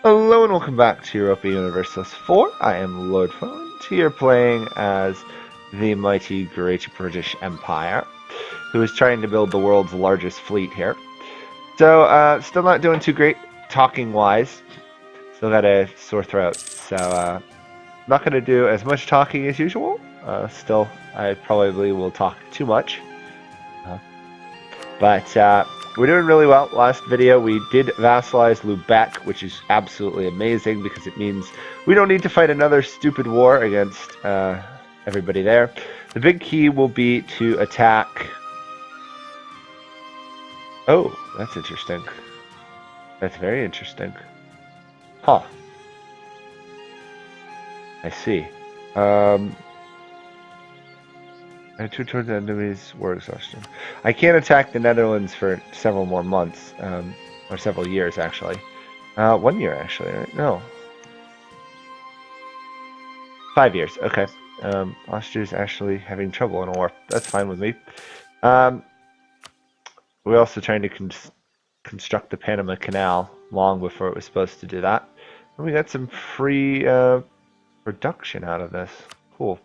Hello and welcome back to Europa Universalis 4. I am Lord Forwind, here playing as the mighty great British Empire, who is trying to build the world's largest fleet here. So, still not doing too great talking-wise. Still got a sore throat, so not going to do as much talking as usual. Still, I probably will talk too much. But we're doing really well. Last video we did Vassalize Lubeck, which is absolutely amazing because it means we don't need to fight another stupid war against everybody there. The big key will be to attack... Oh, that's interesting. That's very interesting. Huh. I see. And two towards the enemy's war exhaustion. I can't attack the Netherlands for several more months, or several years actually. 1 year actually, right? No. 5 years, okay. Austria's actually having trouble in a war. That's fine with me. We're also trying to construct the Panama Canal long before it was supposed to do that. And we got some free production out of this. Cool.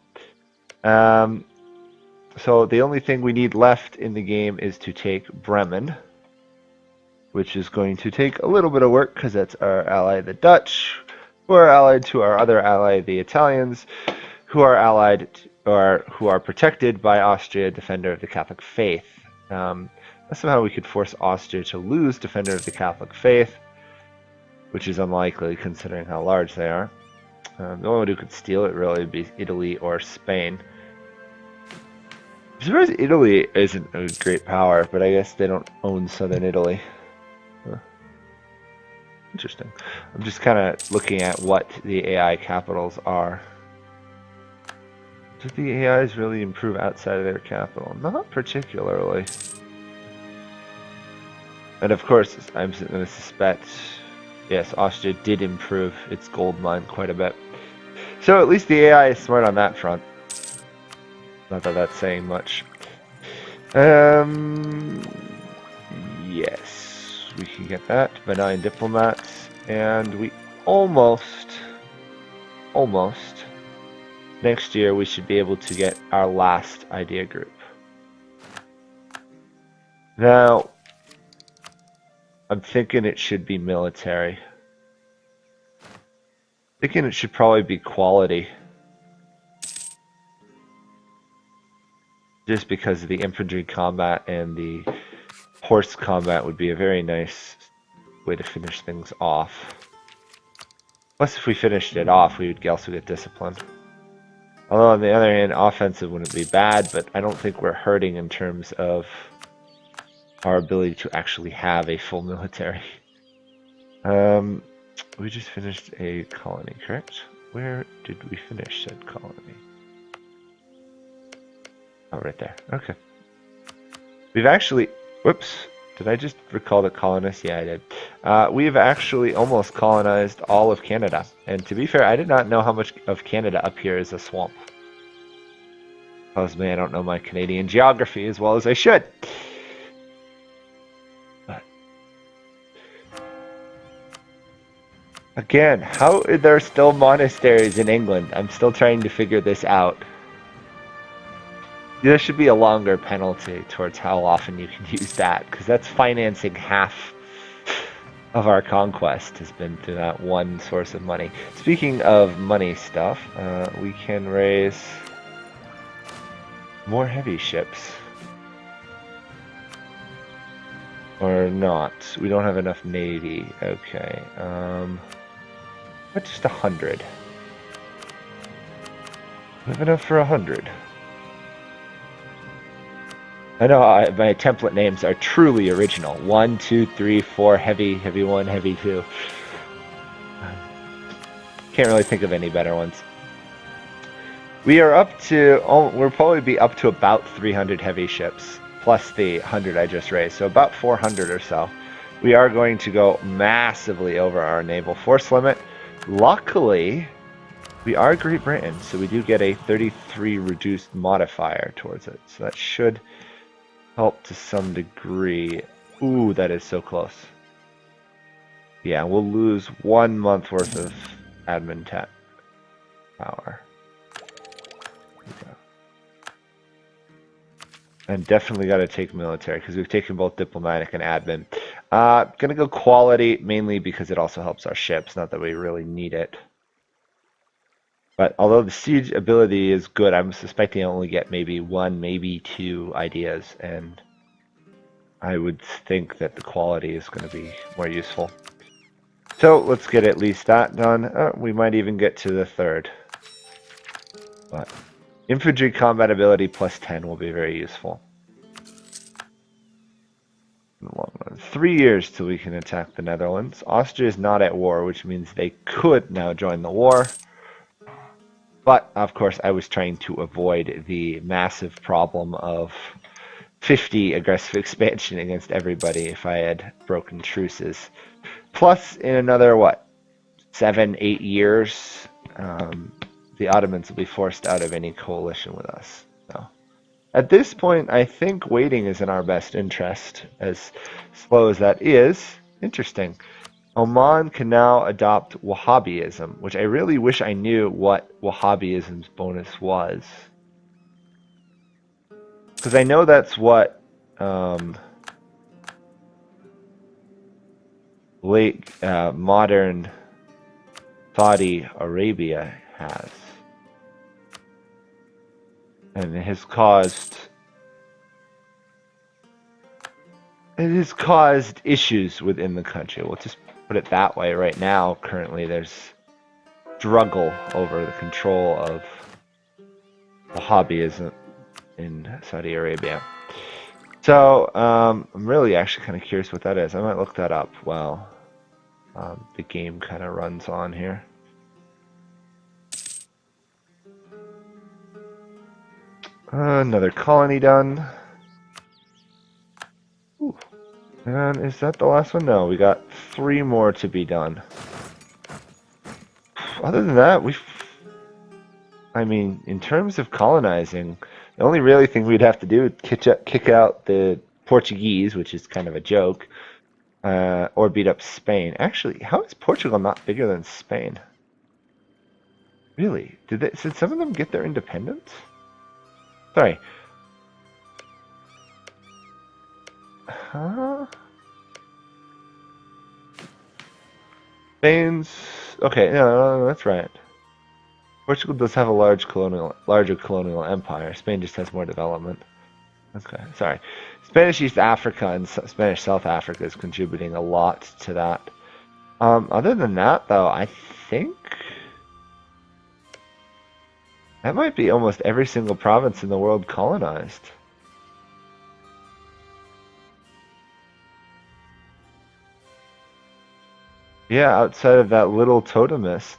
So the only thing we need left in the game is to take Bremen, which is going to take a little bit of work because that's our ally, the Dutch, who are allied to our other ally, the Italians, who are allied or who are protected by Austria, Defender of the Catholic Faith. Somehow we could force Austria to lose Defender of the Catholic Faith, which is unlikely considering how large they are. The only one who could steal it really would be Italy or Spain. I'm surprised Italy isn't a great power, but I guess they don't own southern Italy. Huh. Interesting. I'm just kind of looking at what the AI capitals are. Do the AIs really improve outside of their capital? Not particularly. And of course, I'm going to suspect, yes, Austria did improve its gold mine quite a bit. So at least the AI is smart on that front. Not that that's saying much. Yes, we can get that. Benign diplomats, and we almost, next year we should be able to get our last idea group. Now, I'm thinking it should be military. Thinking it should probably be quality. Just because of the infantry combat and the horse combat would be a very nice way to finish things off. Plus, if we finished it off, we would also get discipline. Although, on the other hand, offensive wouldn't be bad, but I don't think we're hurting in terms of our ability to actually have a full military. We just finished a colony, correct? Where did we finish said colony? Oh, right there. Okay. We've actually... Whoops. Did I just recall the colonists? Yeah, I did. We've actually almost colonized all of Canada. And to be fair, I did not know how much of Canada up here is a swamp. Tells me I don't know my Canadian geography as well as I should. But again, how are there still monasteries in England? I'm still trying to figure this out. There should be a longer penalty towards how often you can use that, because that's financing half of our conquest has been through that one source of money. Speaking of money stuff, we can raise more heavy ships. Or not. We don't have enough navy. Okay. But just 100. We have enough for 100. I know my template names are truly original. 1, 2, 3, 4, heavy, heavy 1, heavy 2. Can't really think of any better ones. We are up to, we'll probably be up to about 300 heavy ships, plus the 100 I just raised, so about 400 or so. We are going to go massively over our naval force limit. Luckily, we are Great Britain, so we do get a 33 reduced modifier towards it, so that should help to some degree. Ooh, that is so close. Yeah, we'll lose 1 month worth of admin tech power. And definitely got to take military because we've taken both diplomatic and admin. Gonna go quality mainly because it also helps our ships. Not that we really need it. But although the siege ability is good, I'm suspecting I only get maybe 1, maybe 2 ideas, and I would think that the quality is going to be more useful. So let's get at least that done. We might even get to the 3rd. But infantry combat ability plus 10 will be very useful. In the long run. 3 years till we can attack the Netherlands. Austria is not at war, which means they could now join the war. But, of course, I was trying to avoid the massive problem of 50 aggressive expansion against everybody if I had broken truces. Plus, in another, 7, 8 years, the Ottomans will be forced out of any coalition with us. So, at this point, I think waiting is in our best interest, as slow as that is. Interesting. Oman can now adopt Wahhabism, which I really wish I knew what Wahhabism's bonus was. Because I know that's what modern Saudi Arabia has. And it has caused issues within the country. We'll just put it that way. Right now, currently, there's struggle over the control of Wahhabism in Saudi Arabia. So, I'm really actually kind of curious what that is. I might look that up while the game kind of runs on here. Another colony done. Ooh. And is that the last one? No, we got 3 more to be done. Other than that, I mean, in terms of colonizing, the only really thing we'd have to do is kick out the Portuguese, which is kind of a joke, or beat up Spain. Actually, how is Portugal not bigger than Spain? Really? Did some of them get their independence? Sorry. Huh? Spain's okay. No, that's right. Portugal does have a larger colonial empire. Spain just has more development. Okay, sorry. Spanish East Africa and Spanish South Africa is contributing a lot to that. Other than that, though, I think that might be almost every single province in the world colonized. Yeah, outside of that little totemist.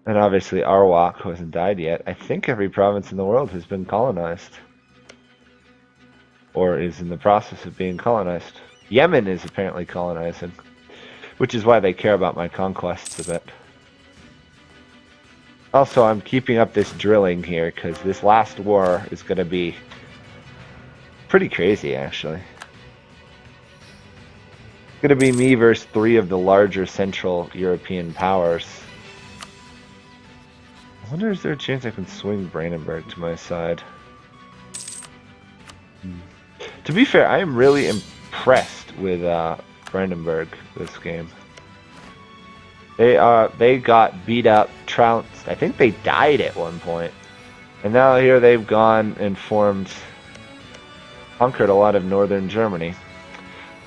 And obviously Arawak, who hasn't died yet. I think every province in the world has been colonized. Or is in the process of being colonized. Yemen is apparently colonizing. Which is why they care about my conquests a bit. Also, I'm keeping up this drilling here, because this last war is going to be pretty crazy, actually. It's going to be me versus 3 of the larger Central European powers. I wonder, is there a chance I can swing Brandenburg to my side? To be fair, I am really impressed with Brandenburg this game. They got beat up, trounced. I think they died at one point. And now here they've gone and conquered a lot of northern Germany.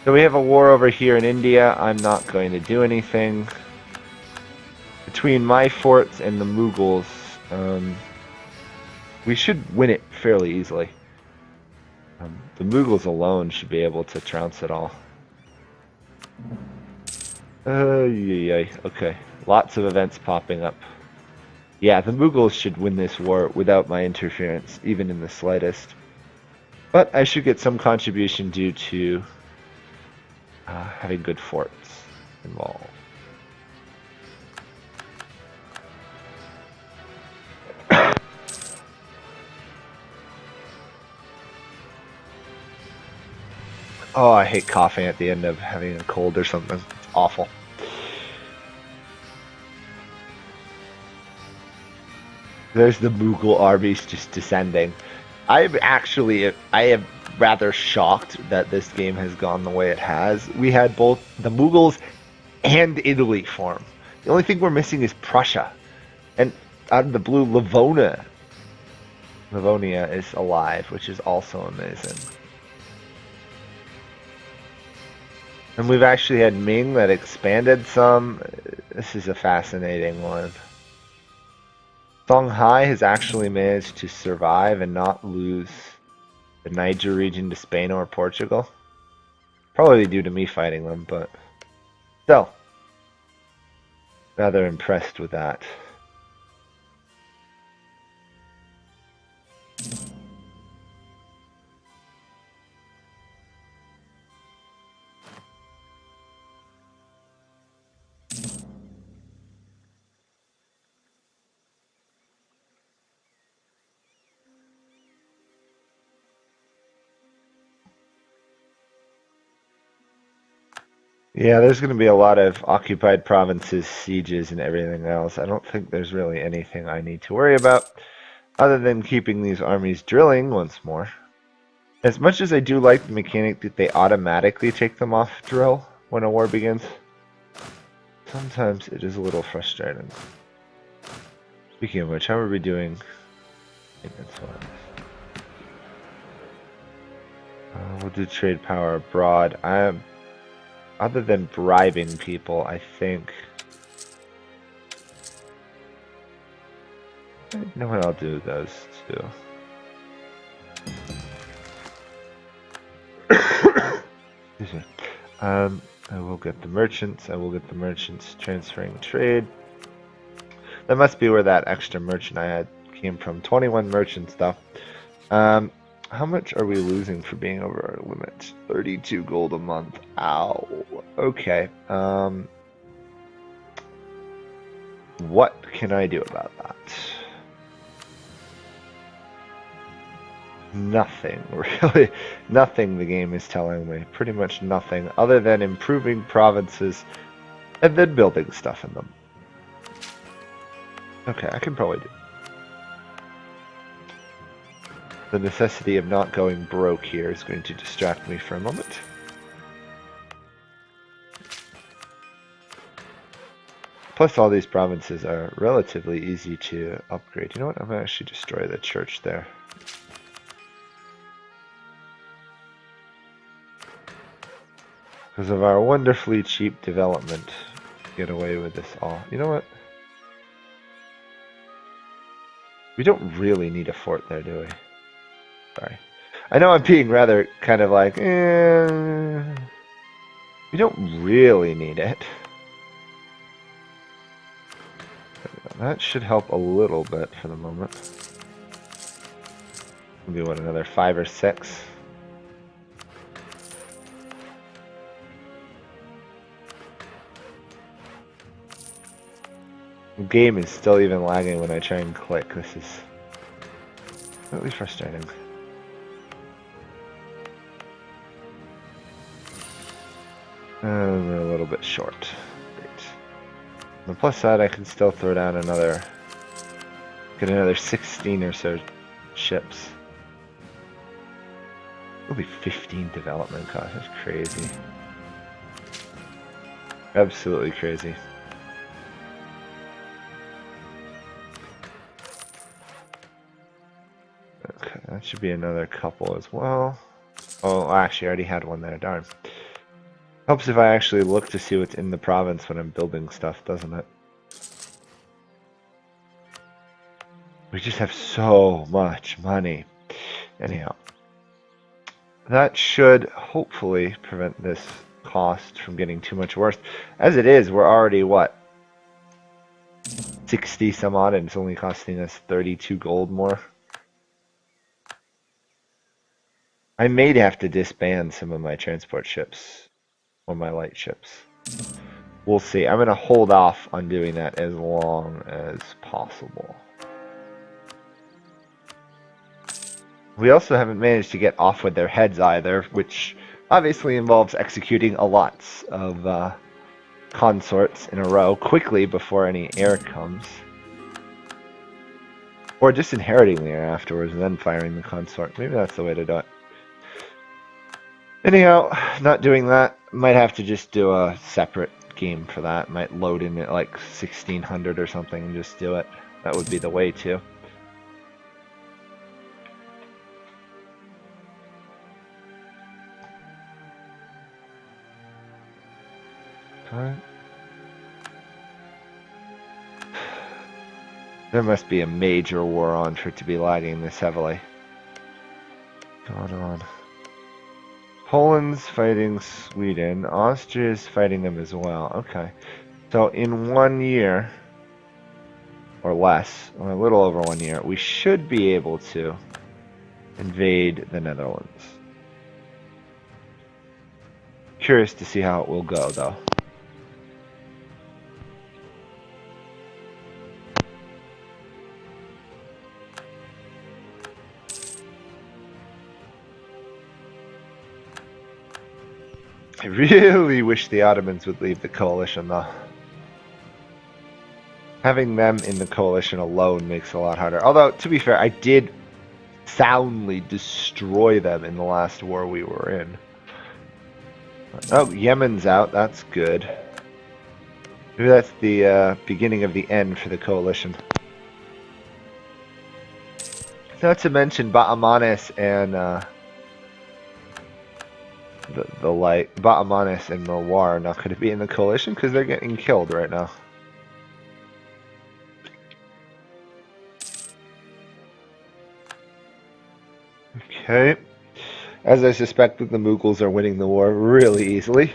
So we have a war over here in India. I'm not going to do anything. Between my forts and the Mughals, we should win it fairly easily. The Mughals alone should be able to trounce it all. Okay. Lots of events popping up. Yeah, the Mughals should win this war without my interference, even in the slightest. But I should get some contribution due to having good forts involved. Oh, I hate coughing at the end of having a cold or something. It's awful. There's the Mughal armies just descending. I am rather shocked that this game has gone the way it has. We had both the Mughals and Italy form. The only thing we're missing is Prussia. And out of the blue, Livonia is alive, which is also amazing. And we've actually had Ming that expanded some. This is a fascinating one. Songhai has actually managed to survive and not lose the Niger region to Spain or Portugal. Probably due to me fighting them, but still, rather impressed with that. Yeah, there's going to be a lot of occupied provinces, sieges, and everything else. I don't think there's really anything I need to worry about other than keeping these armies drilling once more. As much as I do like the mechanic that they automatically take them off drill when a war begins, sometimes it is a little frustrating. Speaking of which, how are we doing maintenance-wise? We'll do trade power abroad. Other than bribing people, I think. You know what? I'll do those two. Excuse me. I will get the merchants. I will get the merchants transferring trade. That must be where that extra merchant I had came from. 21 merchant stuff. How much are we losing for being over our limit? 32 gold a month. Ow. Okay. What can I do about that? Nothing, really. Nothing the game is telling me. Pretty much nothing, other than improving provinces and then building stuff in them. Okay, I can probably do. The necessity of not going broke here is going to distract me for a moment. Plus, all these provinces are relatively easy to upgrade. You know what? I'm going to actually destroy the church there. Because of our wonderfully cheap development, get away with this all. You know what? We don't really need a fort there, do we? Sorry. I know I'm being rather kind of like, we don't really need it. That should help a little bit for the moment. Maybe what, another 5 or 6? The game is still even lagging when I try and click. This is really frustrating. We're a little bit short. Great. On the plus side, I can still throw down get another 16 or so ships. It'll be 15 development costs. That's crazy. Absolutely crazy. Okay, that should be another couple as well. Oh, actually, I already had one there. Darn. Helps if I actually look to see what's in the province when I'm building stuff, doesn't it? We just have so much money. Anyhow, that should hopefully prevent this cost from getting too much worse. As it is, we're already, what, 60 some odd, and it's only costing us 32 gold more. I may have to disband some of my transport ships, or my light ships. We'll see. I'm going to hold off on doing that as long as possible. We also haven't managed to get off with their heads either, which obviously involves executing a lot of consorts in a row quickly before any heir comes. Or just inheriting the heir afterwards and then firing the consort. Maybe that's the way to do it. Anyhow, not doing that. Might have to just do a separate game for that. Might load in at like 1600 or something and just do it. That would be the way to. Alright. There must be a major war on for it to be lagging this heavily. Going on. Poland's fighting Sweden. Austria's fighting them as well. Okay. So in 1 year, or less, or a little over 1 year, we should be able to invade the Netherlands. Curious to see how it will go, though. I really wish the Ottomans would leave the coalition, though. Having them in the coalition alone makes it a lot harder. Although, to be fair, I did soundly destroy them in the last war we were in. Oh, Yemen's out. That's good. Maybe that's the beginning of the end for the coalition. Not to mention Ba'amanis and Ba'amanis and Marwar are not going to be in the coalition because they're getting killed right now. Okay. As I suspected, the Mughals are winning the war really easily.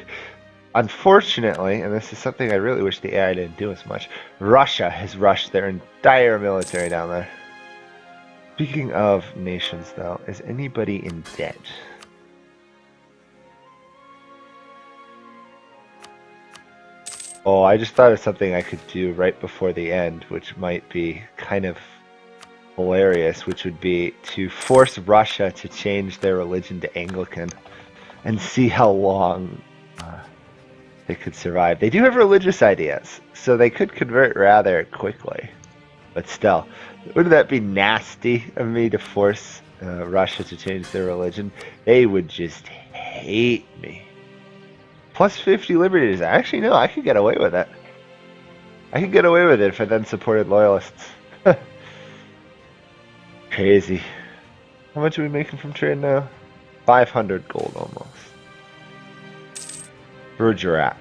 Unfortunately, and this is something I really wish the AI didn't do as much, Russia has rushed their entire military down there. Speaking of nations, though, is anybody in debt? Oh, I just thought of something I could do right before the end, which might be kind of hilarious, which would be to force Russia to change their religion to Anglican and see how long they could survive. They do have religious ideas, so they could convert rather quickly. But still, wouldn't that be nasty of me to force Russia to change their religion? They would just hate me. Plus 50 liberties. Actually, no, I could get away with it. I could get away with it if I then supported loyalists. Crazy. How much are we making from trade now? 500 gold almost. Bergerac.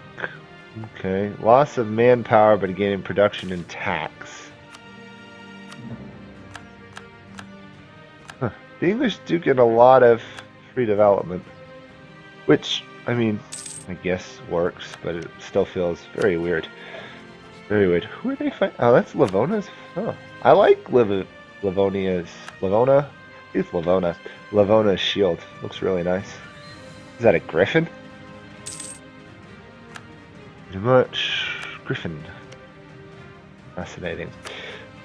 Okay. Loss of manpower, but gaining production and tax. Huh. The English do get a lot of free development. Which, I mean, I guess works, but it still feels very weird. Very weird. Who are they fighting? Oh, that's Livona's. Oh, I like Livonia's. Livona? It's Livona. Livona's shield. Looks really nice. Is that a griffin? Pretty much. Griffin. Fascinating.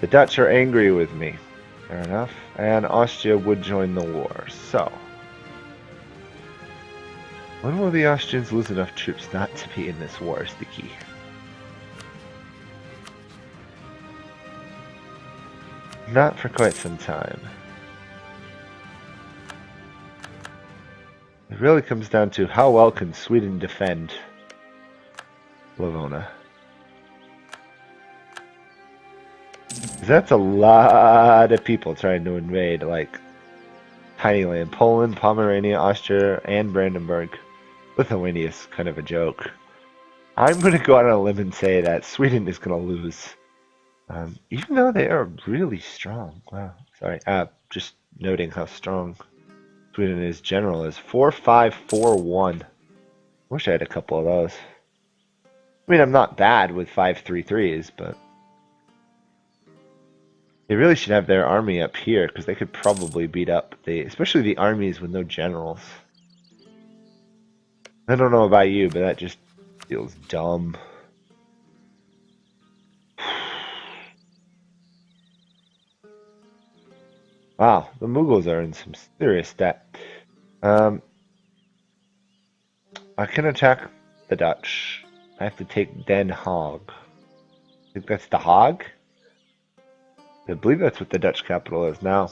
The Dutch are angry with me. Fair enough. And Austria would join the war. So. When will the Austrians lose enough troops not to be in this war is the key. Not for quite some time. It really comes down to how well can Sweden defend Livona. That's a lot of people trying to invade, like, tiny land. Poland, Pomerania, Austria, and Brandenburg. Lithuania is kind of a joke. I'm going to go out on a limb and say that Sweden is going to lose. Even though they are really strong. Wow. Sorry. Just noting how strong Sweden is general is. 4-5-4-1. Wish I had a couple of those. I mean, I'm not bad with 5-3-3s, but they really should have their army up here because they could probably beat up especially the armies with no generals. I don't know about you, but that just feels dumb. Wow, the Mughals are in some serious debt. I can attack the Dutch. I have to take Den Haag. I think that's the Hague? I believe that's what the Dutch capital is now.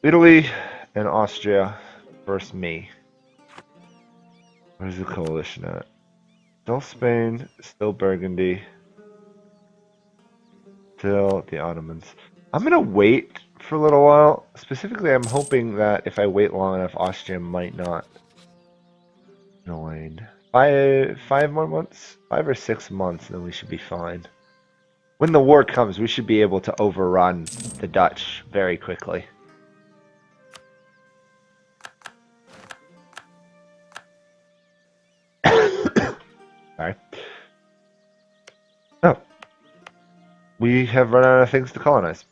Italy and Austria versus me. Where's the coalition at? Still Spain, still Burgundy, still the Ottomans. I'm gonna wait for a little while. Specifically, I'm hoping that if I wait long enough, Austria might not join. 5 more months? 5 or 6 months, then we should be fine. When the war comes, we should be able to overrun the Dutch very quickly. Sorry. Oh. We have run out of things to colonize.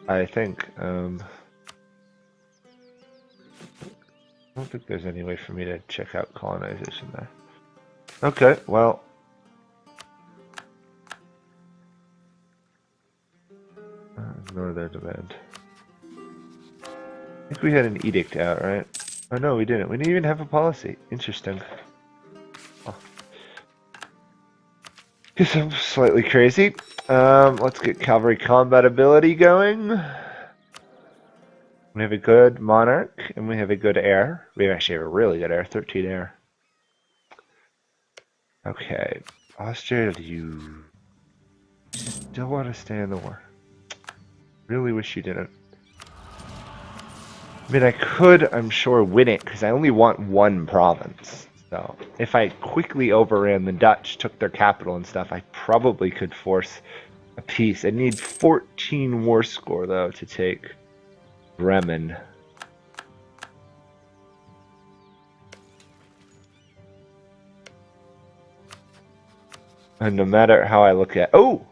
I think. I don't think there's any way for me to check out colonization there. Okay, well. Ignore their demand. I think we had an edict out, right? Oh no, we didn't. We didn't even have a policy. Interesting. Oh. Guess I'm slightly crazy. Let's get cavalry combat ability going. We have a good monarch, and we have a good heir. We actually have a really good heir, 13 heir. Okay, Austria, do you still want to stay in the war? Really wish you didn't. I mean, I could, I'm sure, win it, because I only want one province. So, if I quickly overran the Dutch, took their capital and stuff, I probably could force a peace. I need 14 war score, though, to take Bremen. And no matter how I look at... Oh!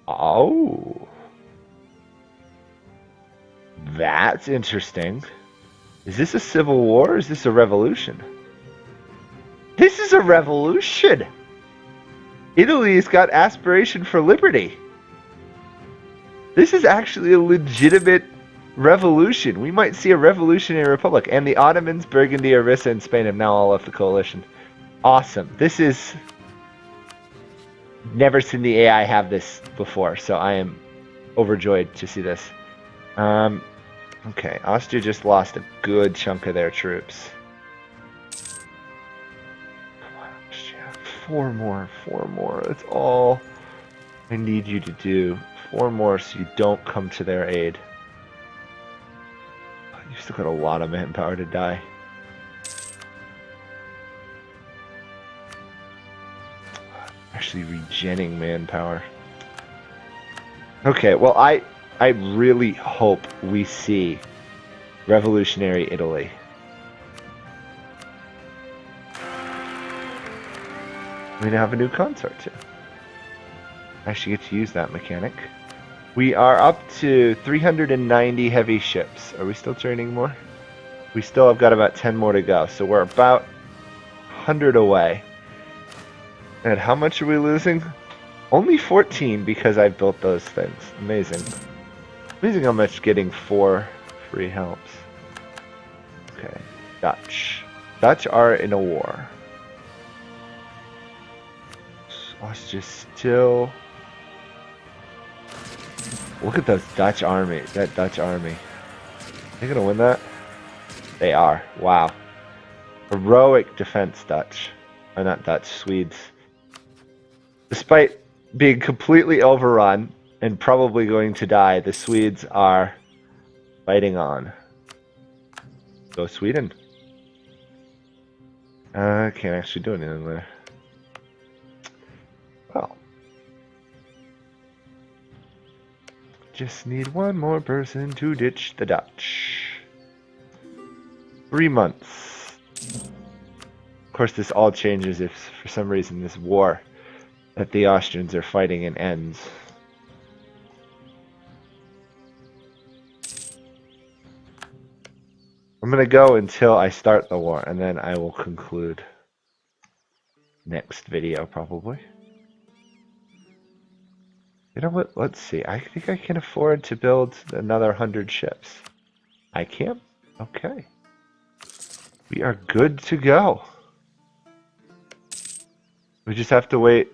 Oh! That's interesting. Is this a civil war or is this a revolution? This is a revolution! Italy's got aspiration for liberty. This is actually a legitimate revolution. We might see a revolutionary republic. And the Ottomans, Burgundy, Orissa, and Spain have now all left the coalition. Awesome. This is... Never seen the AI have this before, so I am overjoyed to see this. Okay, Austria just lost a good chunk of their troops. Come on, Austria. 4 more, 4 more. That's all I need you to do. 4 more so you don't come to their aid. You've still got a lot of manpower to die. Actually regenning manpower. Okay, well I really hope we see revolutionary Italy. We now have a new consort too. I actually get to use that mechanic. We are up to 390 heavy ships. Are we still training more? We still have got about 10 more to go, so we're about 100 away. And how much are we losing? Only 14 because I built those things. Amazing. Amazing how much getting 4 free helps. Okay, Dutch. Dutch are in a war. Austria still... Look at those Dutch army. That Dutch army. They gonna win that? They are. Wow. Heroic defense, Dutch. Or not Dutch, Swedes. Despite being completely overrun and probably going to die, the Swedes are fighting on. Go Sweden. I can't actually do anything there. Well. Just need one more person to ditch the Dutch. 3 months. Of course, this all changes if for some reason this war that the Austrians are fighting in ends. I'm gonna go until I start the war, and then I will conclude next video probably. You know what? Let's see. I think I can afford to build another 100 ships. I can't. Okay. We are good to go. We just have to wait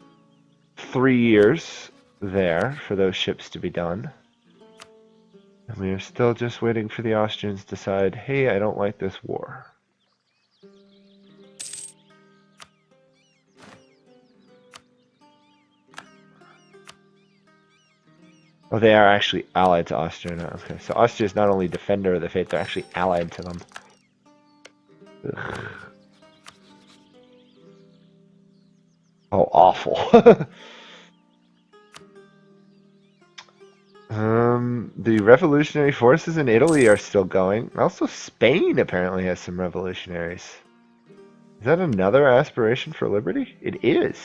3 years there for those ships to be done. And we are still just waiting for the Austrians to decide, hey, I don't like this war. Oh, they are actually allied to Austria now. Okay, so Austria is not only defender of the faith, they're actually allied to them. Ugh. Oh, awful. The revolutionary forces in Italy are still going. Also, Spain apparently has some revolutionaries. Is that another aspiration for liberty? It is.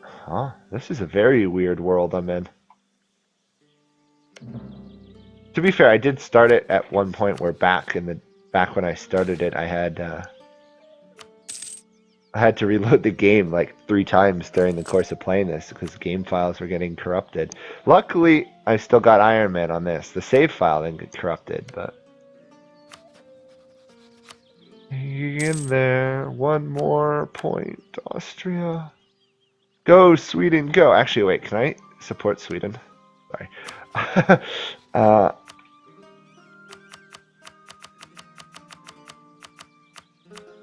Huh. This is a very weird world I'm in. To be fair, I did start it at one point where back when I started it, I had to reload the game like 3 times during the course of playing this because game files were getting corrupted. Luckily, I still got Iron Man on this. The save file didn't get corrupted, but hang in there. 1 more point, Austria. Go, Sweden, go. Actually, wait, can I support Sweden? Sorry.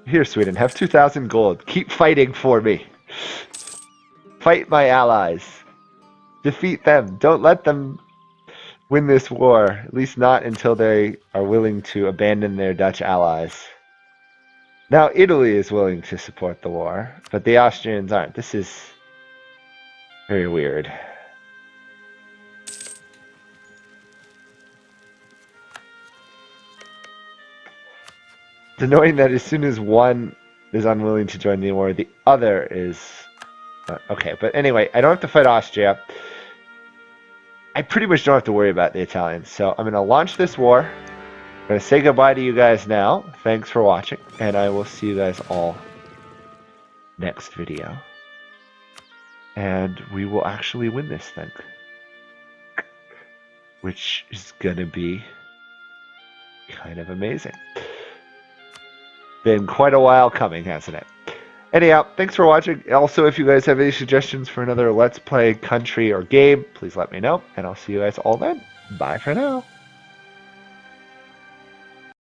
Here, Sweden, have 2,000 gold. Keep fighting for me. Fight my allies. Defeat them. Don't let them win this war. At least not until they are willing to abandon their Dutch allies. Now, Italy is willing to support the war, but the Austrians aren't. This is very weird. It's annoying that as soon as one is unwilling to join the war, the other is... okay, but anyway, I don't have to fight Austria. I pretty much don't have to worry about the Italians. So I'm going to launch this war. I'm going to say goodbye to you guys now. Thanks for watching, and I will see you guys all next video. And we will actually win this thing. Which is going to be kind of amazing. Been quite a while coming, hasn't it? Anyhow, thanks for watching. Also, if you guys have any suggestions for another Let's Play country or game, please let me know, and I'll see you guys all then. Bye for now.